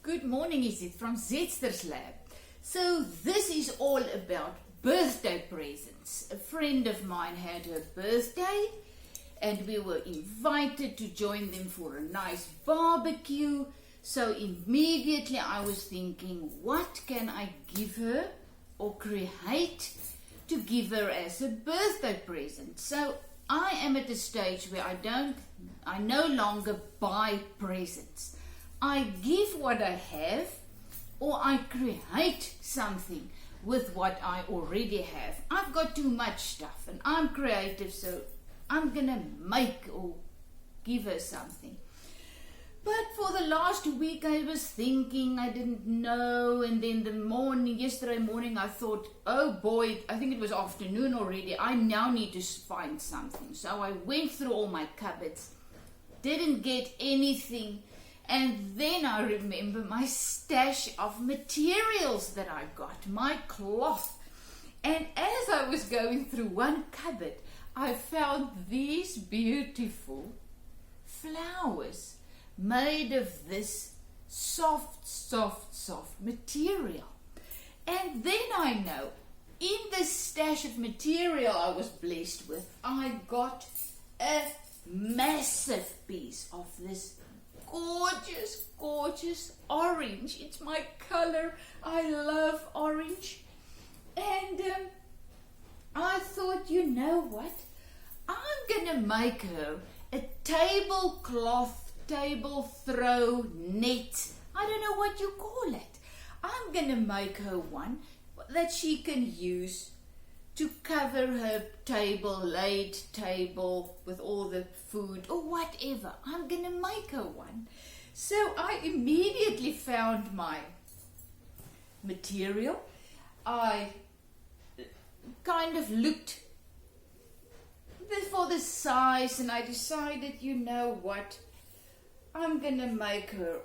Good morning, is it from Zetster's Lab? So this is all about birthday presents. A friend of mine had her birthday and we were invited to join them for a nice barbecue. So immediately I was thinking, what can I give her or create to give her as a birthday present? So I am at a stage where I no longer buy presents. I give what I have, or I create something with what I already have. I've got too much stuff and I'm creative, so I'm gonna make or give her something. But for the last week I was thinking, I didn't know, and then yesterday morning I thought, oh boy, I think it was afternoon already, I now need to find something. So I went through all my cupboards, didn't get anything. And then I remember my stash of materials that I got, my cloth. And as I was going through one cupboard, I found these beautiful flowers made of this soft material. And then I know, in this stash of material I was blessed with, I got a massive piece of this gorgeous orange. It's my color. I love orange. And I thought, you know what? I'm gonna make her a tablecloth, table throw net. I don't know what you call it. I'm gonna make her one that she can use to cover her table, laid table with all the food or whatever. I'm gonna make her one. So I immediately found my material. I kind of looked for the size and I decided, you know what, I'm gonna make her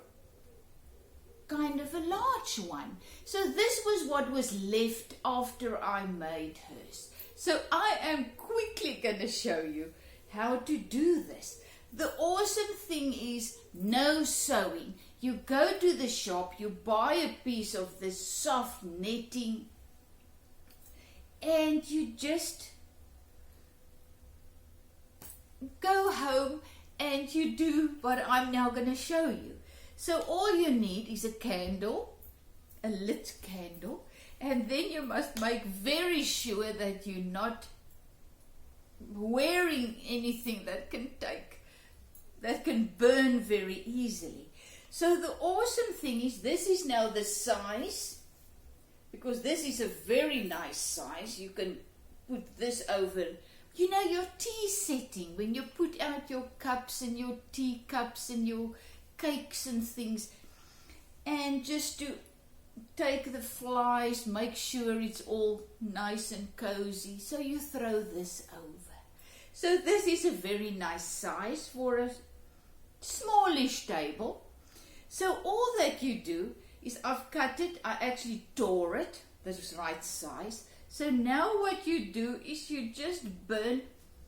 kind of a large one. So this was what was left after I made hers. So I am quickly going to show you how to do this. The awesome thing is no sewing. You go to the shop, you buy a piece of this soft netting and you just go home and you do what I'm now going to show you. So all you need is a candle, a lit candle, and then you must make very sure that you're not wearing anything that can burn very easily. So the awesome thing is, this is now the size, because this is a very nice size. You can put this over, you know, your tea setting, when you put out your cups and your tea cups and your cakes and things, and just to take the flies, make sure it's all nice and cozy, so you throw this over. So this is a very nice size for a smallish table. So all that you do is, I've cut it, I actually tore it, this right size. So now what you do is you just burn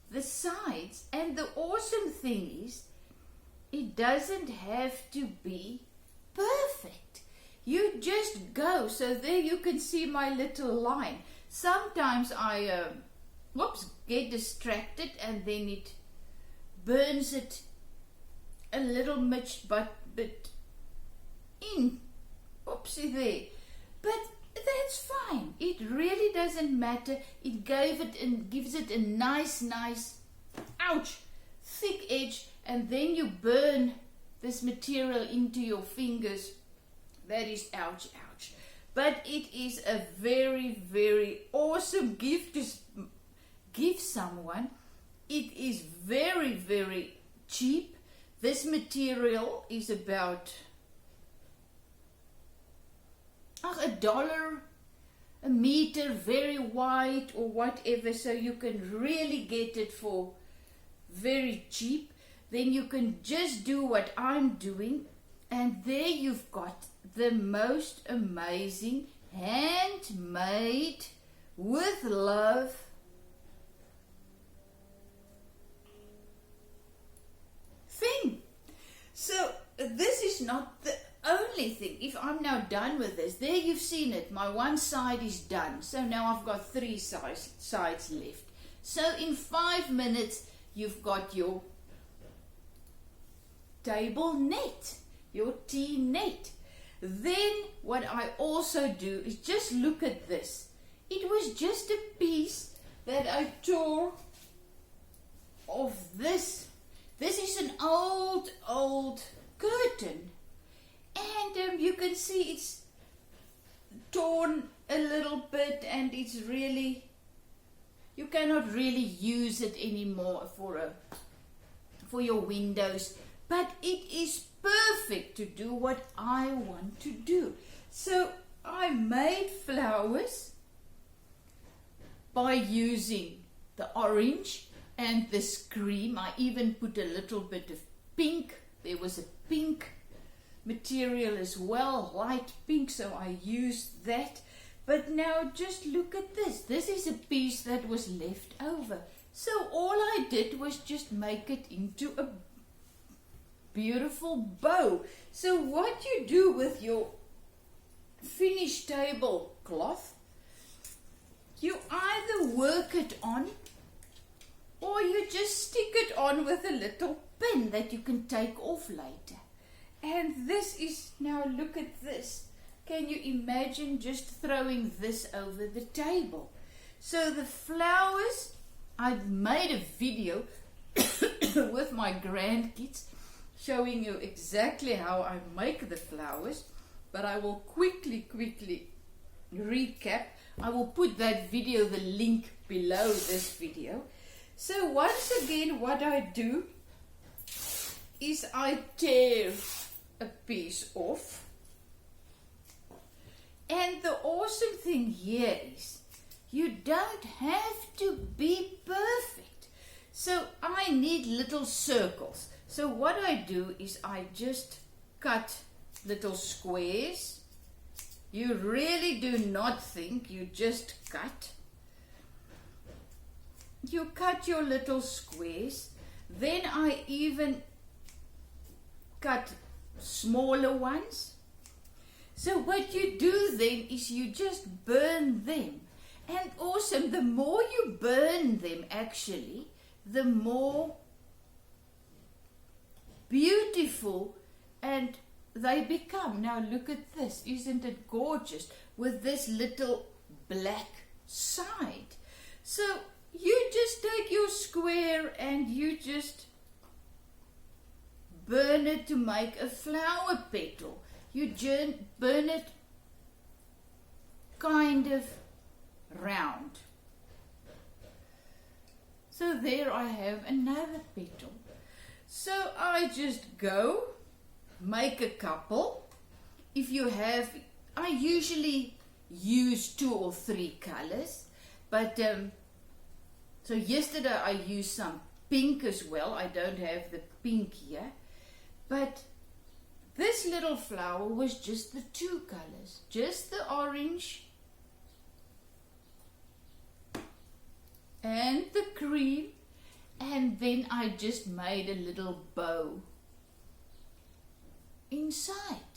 the sides, and the awesome thing is, it doesn't have to be perfect. You just go. So there you can see my little line. Sometimes I get distracted and then it burns it a little bit in. Oopsie there. But that's fine. It really doesn't matter. It gives it a nice, ouch, thick edge. And then you burn this material into your fingers. That is ouch. But it is a very awesome gift to give someone. It is very cheap. This material is about $1 a meter, very wide or whatever. So you can really get it for very cheap. Then you can just do what I'm doing, and there you've got the most amazing handmade with love thing. So this is not the only thing, if I'm now done with this, there you've seen it, my one side is done. So now I've got 3 sides left. So in 5 minutes, you've got your table net, your tea net. Then what I also do is just look at this. It was just a piece that I tore of this. This is an old curtain. And you can see it's torn a little bit, and it's really, you cannot really use it anymore for your windows. But it is perfect to do what I want to do. So I made flowers by using the orange and this cream. I even put a little bit of pink. There was a pink material as well, light pink, so I used that. But now just look at this. This is a piece that was left over. So all I did was just make it into a beautiful bow. So what you do with your finished tablecloth, you either work it on or you just stick it on with a little pin that you can take off later. And this is, now look at this. Can you imagine just throwing this over the table? So the flowers, I made a video with my grandkids showing you exactly how I make the flowers, but I will quickly recap. I will put that video, the link below this video. So once again, what I do is I tear a piece off. And the awesome thing here is you don't have to be perfect. So I need little circles. So what I do is I just cut little squares. You really do not think, you just cut. You cut your little squares. Then I even cut smaller ones. So what you do then is you just burn them. And awesome, the more you burn them actually, the more beautiful and they become. Now look at this, isn't it gorgeous, with this little black side. So you just take your square and you just burn it to make a flower petal. You burn it kind of round. So there I have another petal. So I just go make a couple. If you have, I usually use 2 or 3 colors, but so yesterday I used some pink as well. I don't have the pink here, but this little flower was just the 2 colors, just the orange and the cream, and then I just made a little bow inside.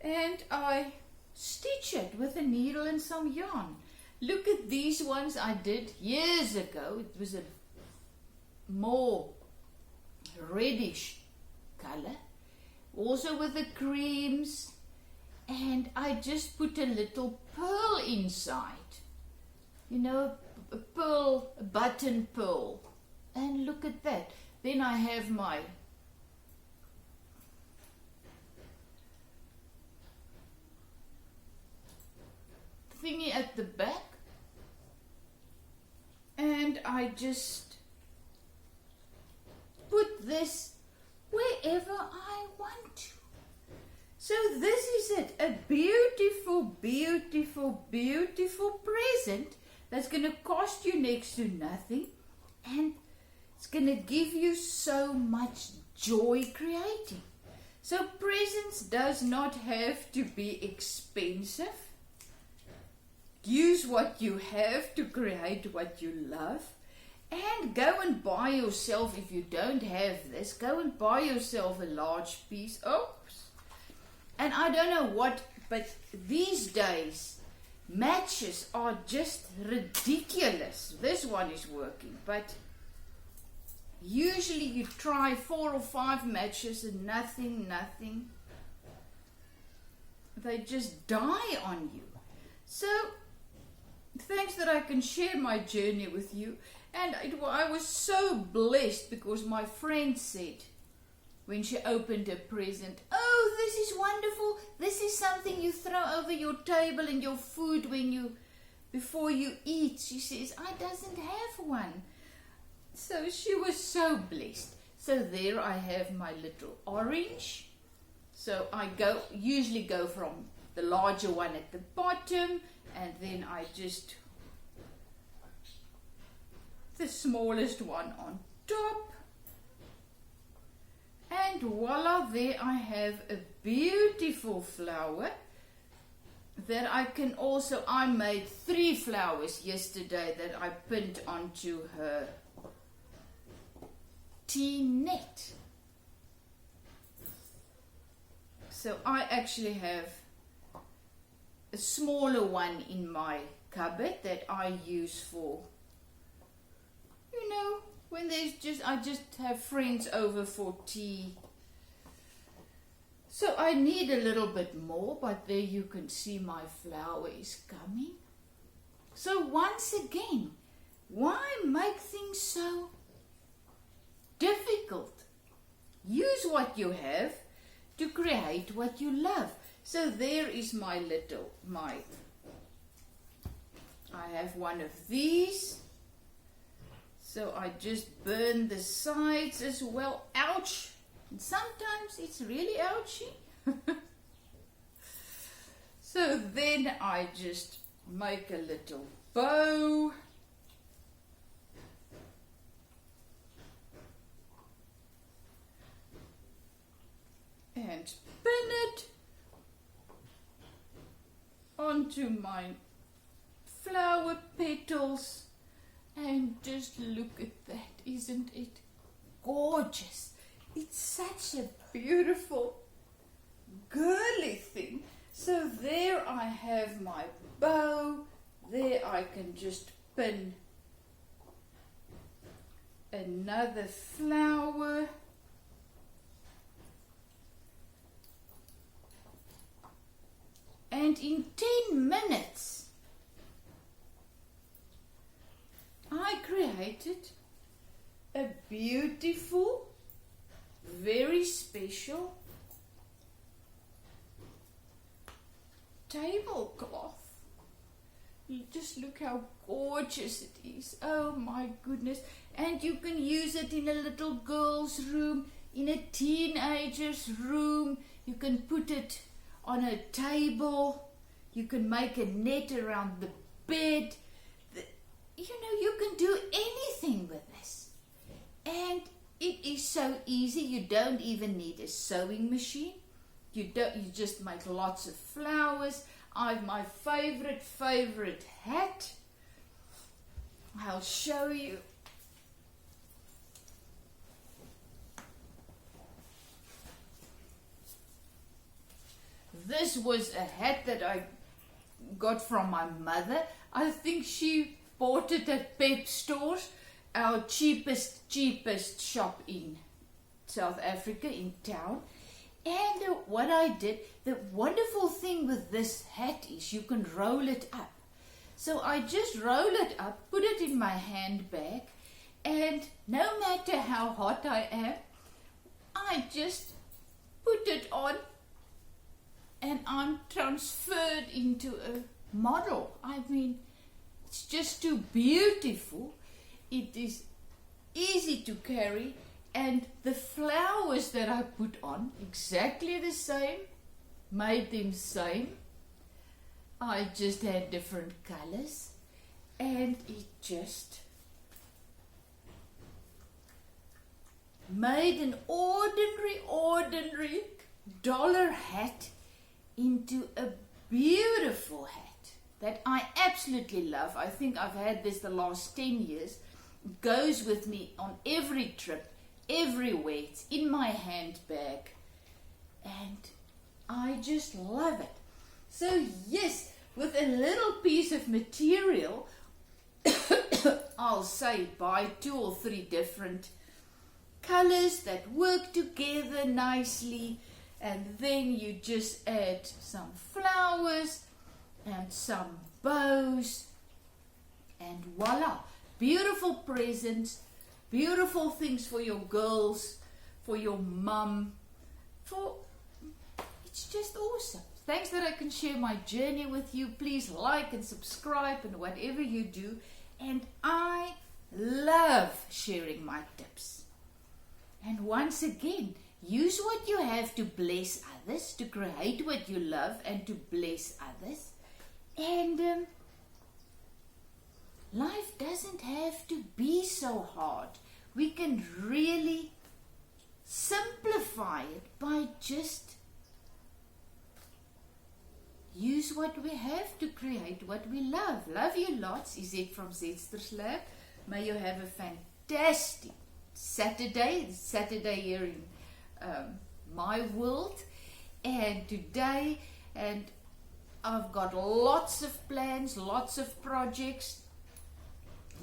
And I stitch it with a needle and some yarn. Look at these ones I did years ago. It was a more reddish color, also with the creams, and I just put a little pearl inside, you know, a pearl, a button pearl, and look at that. Then I have my thingy at the back, and I just put this wherever I want to. So this is it, a beautiful, beautiful, beautiful present that's going to cost you next to nothing, and it's going to give you so much joy creating. So presents does not have to be expensive. Use what you have to create what you love. And go and buy yourself, if you don't have this, go and buy yourself a large piece. Oops. And I don't know what, but these days matches are just ridiculous. This one is working, but usually you try 4 or 5 matches and nothing. They just die on you. So thanks that I can share my journey with you. And I was so blessed because my friend said when she opened a present, "Oh, this is wonderful. This is something you throw over your table and your food before you eat." She says, "I doesn't have one." So she was so blessed. So there I have my little orange. So I usually go from the larger one at the bottom, and then I just the smallest one on top. And voila, there I have a beautiful flower that I made 3 flowers yesterday that I pinned onto her tea net. So I actually have a smaller one in my cupboard that I use for, when I just have friends over for tea. So I need a little bit more, but there you can see my flower is coming. So once again, why make things so difficult? Use what you have to create what you love. So there is I have one of these. So I just burn the sides as well. Ouch! And sometimes it's really ouchy. So then I just make a little bow. And pin it onto my flower petals. And just look at that, isn't it gorgeous? It's such a beautiful girly thing. So there I have my bow. There I can just pin another flower. And in 10 minutes, I created a beautiful, very special tablecloth. You just look how gorgeous it is. Oh my goodness. And you can use it in a little girl's room, in a teenager's room. You can put it on a table. You can make a net around the bed. You can do anything with this. And it is so easy. You don't even need a sewing machine. You just make lots of flowers. I have my favorite hat. I'll show you. This was a hat that I got from my mother. I think she bought it at Pep Stores, our cheapest shop in South Africa, in town. And what I did, the wonderful thing with this hat is you can roll it up. So I just roll it up, put it in my handbag, and no matter how hot I am, I just put it on and I'm transferred into a model. I mean, it's just too beautiful. It is easy to carry, and the flowers that I put on, exactly the same, made them same. I just had different colors, and it just made an ordinary dollar hat into a beautiful hat that I absolutely love. I think I've had this the last 10 years. It goes with me on every trip, everywhere. It's in my handbag. And I just love it. So yes, with a little piece of material, I'll say buy 2 or 3 different colors that work together nicely, and then you just add some flowers and some bows, and voila, beautiful presents, beautiful things for your girls, for your mum, it's just awesome. Thanks that I can share my journey with you. Please like and subscribe and whatever you do, and I love sharing my tips. And once again, use what you have to bless others, to create what you love and to bless others. And life doesn't have to be so hard. We can really simplify it by just use what we have to create what we love. Love you lots. Izet from Zetster's Lab. May you have a fantastic Saturday. It's Saturday here in my world. And today, and I've got lots of plans, lots of projects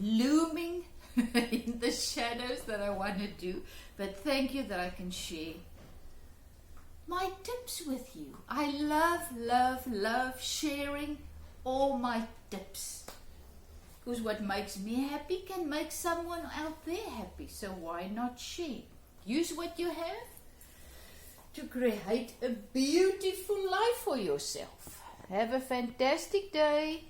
looming in the shadows that I want to do. But thank you that I can share my tips with you. I love sharing all my tips, because what makes me happy can make someone out there happy. So why not share? Use what you have to create a beautiful life for yourself. Have a fantastic day.